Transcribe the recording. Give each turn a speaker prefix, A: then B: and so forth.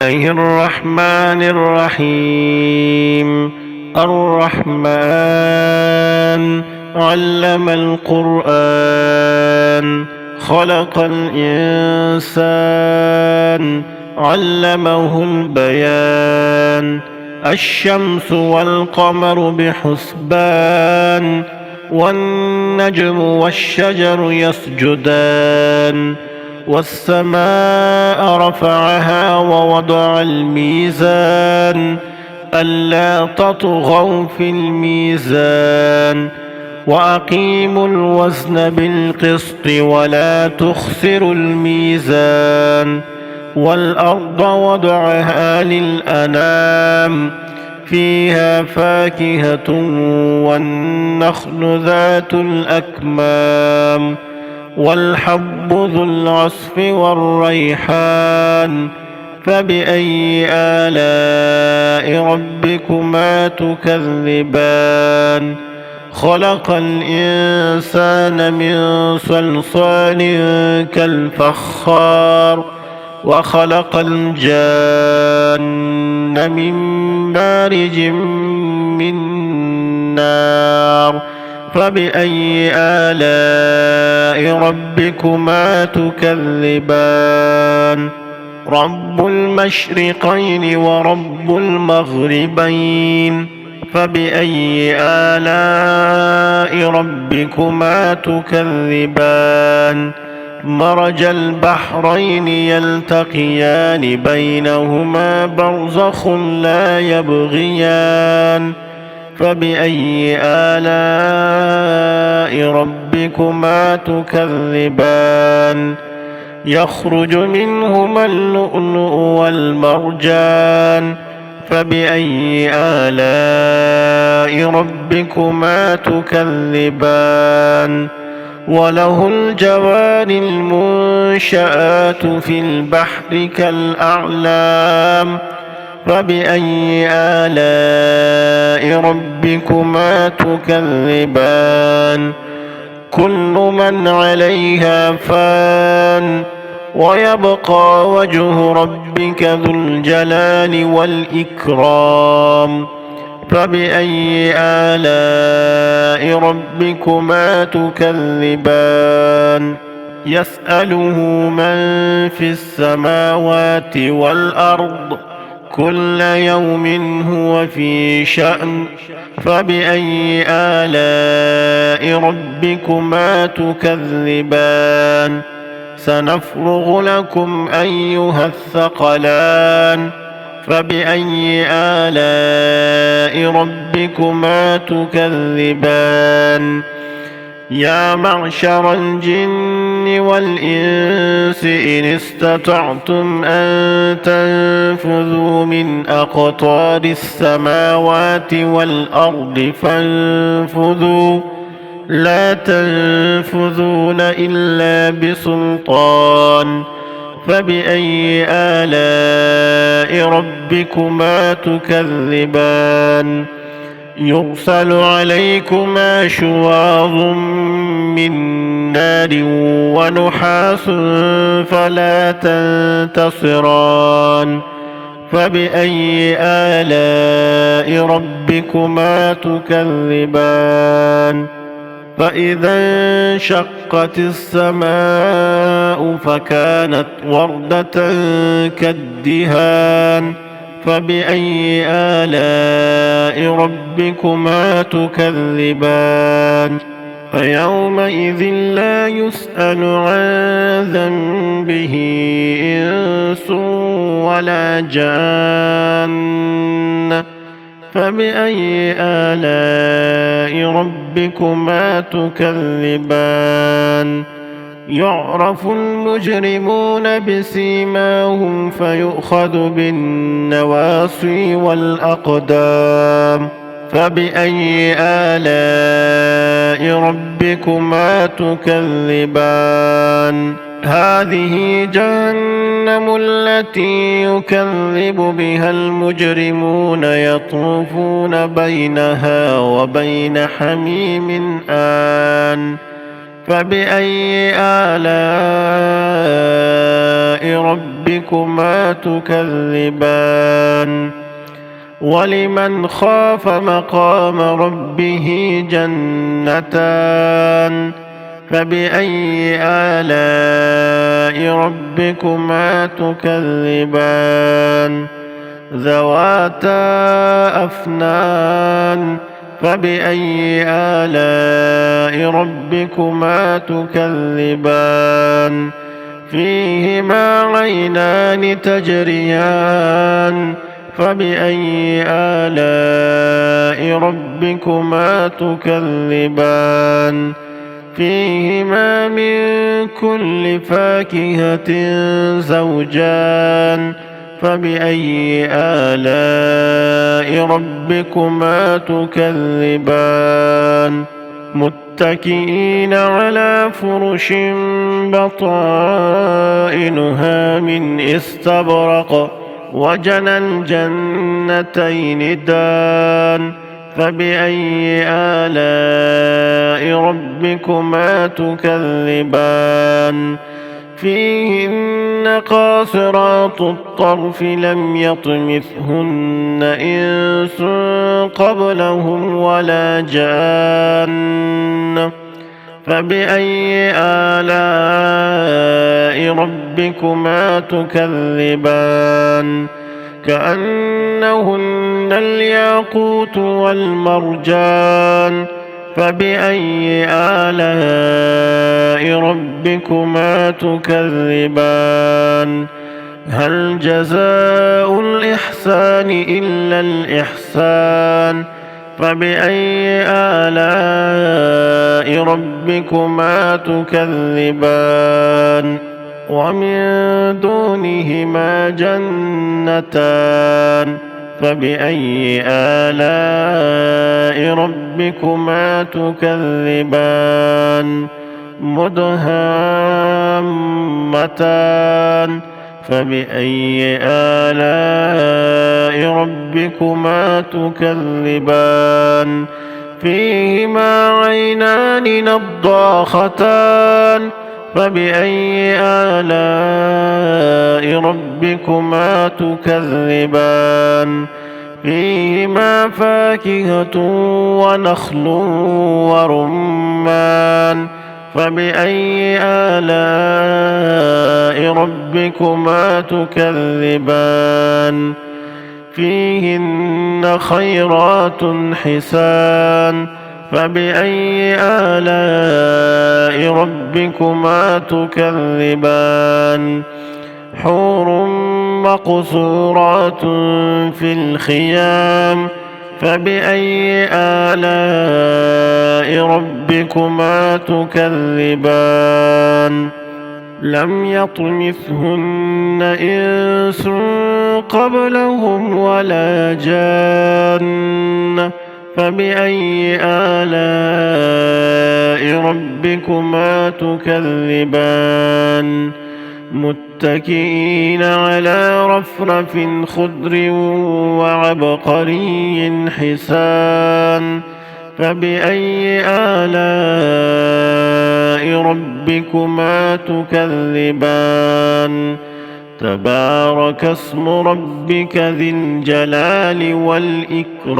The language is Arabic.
A: الله الرحمن الرحيم. الرحمن علم القرآن، خلق الإنسان، علمه البيان. الشمس والقمر بحسبان، والنجم والشجر يسجدان. والسماء رفعها ووضع الميزان، ألا تطغوا في الميزان، وأقيموا الوزن بالقسط ولا تخسروا الميزان. والأرض وضعها للأنام، فيها فاكهة والنخل ذات الأكمام، والحب ذو العصف والريحان. فبأي آلاء ربكما تكذبان؟ خلق الإنسان من صلصال كالفخار، وخلق الجان من مارج من نار. فبأي آلاء ربكما تكذبان؟ رب المشرقين ورب المغربين. فبأي آلاء ربكما تكذبان؟ مرج البحرين يلتقيان، بينهما برزخ لا يبغيان. فبأي آلاء ربكما تكذبان؟ يخرج منهما اللؤلؤ والمرجان. فبأي آلاء ربكما تكذبان؟ وله الجوار المنشآت في البحر كالأعلام. فبأي آلاء ربكما تكذبان؟ كل من عليها فان، ويبقى وجه ربك ذو الجلال والإكرام. فبأي آلاء ربكما تكذبان؟ يسأله من في السماوات والأرض، كل يوم هو في شأن. فبأي آلاء ربكما تكذبان؟ سنفرغ لكم أيها الثقلان. فبأي آلاء ربكما تكذبان؟ يا معشر الجن والإنس إن استطعتم أن تنفذوا من أقطار السماوات والأرض فانفذوا، لا تنفذون إلا بسلطان. فبأي آلاء ربكما تكذبان؟ يرسل عليكما شواظ من نار ونحاس فلا تنتصران. فبأي آلاء ربكما تكذبان؟ فإذا انشقت السماء فكانت وردة كالدهان. فبأي آلاء ربكما تكذبان؟ فيومئذ لا يسأل عن ذنبه إنس ولا جان. فبأي آلاء ربكما تكذبان؟ يعرف المجرمون بسيماهم فيؤخذ بالنواصي والأقدام. فبأي آلاء ربكما تكذبان؟ هذه جهنم التي يكذب بها المجرمون، يطوفون بينها وبين حميم آن. فبأي آلاء ربكما تكذبان ولمن خاف مقام ربه جنتان فبأي آلاء ربكما تكذبان ذواتا أفنان فبأي آلاء ربكما تكذبان فيهما عينان تجريان فبأي آلاء ربكما تكذبان فيهما من كل فاكهة زوجان فبأي آلاء ربكما تكذبان متكئين على فرش بطائنها من استبرق وجنى الجنتين دان فبأي آلاء ربكما تكذبان فيهن قاصرات الطرف لم يطمثهن إنس قبلهم ولا جان فبأي آلاء ربكما تكذبان كأنهن الياقوت والمرجان فبأي آلاء ربكما تكذبان هل جزاء الإحسان إلا الإحسان فبأي آلاء ربكما تكذبان ومن دونهما جنتان فبأي آلاء ربكما تكذبان مدهامتان فبأي آلاء ربكما تكذبان فيهما عينان نضاختان فبأي آلاء ربكما تكذبان فيهما فاكهة ونخل ورمان فبأي آلاء ربكما تكذبان فيهن خيرات حسان فبأي آلاء ربكما تكذبان حور مقصورات في الخيام فبأي آلاء ربكما تكذبان لم يطمثهن إنس قبلهم ولا جان فبأي آلاء ربكما تكذبان متكئين على رفرف خضر وعبقري حسان فبأي آلاء ربكما تكذبان تبارك اسم ربك ذي الجلال والإكرام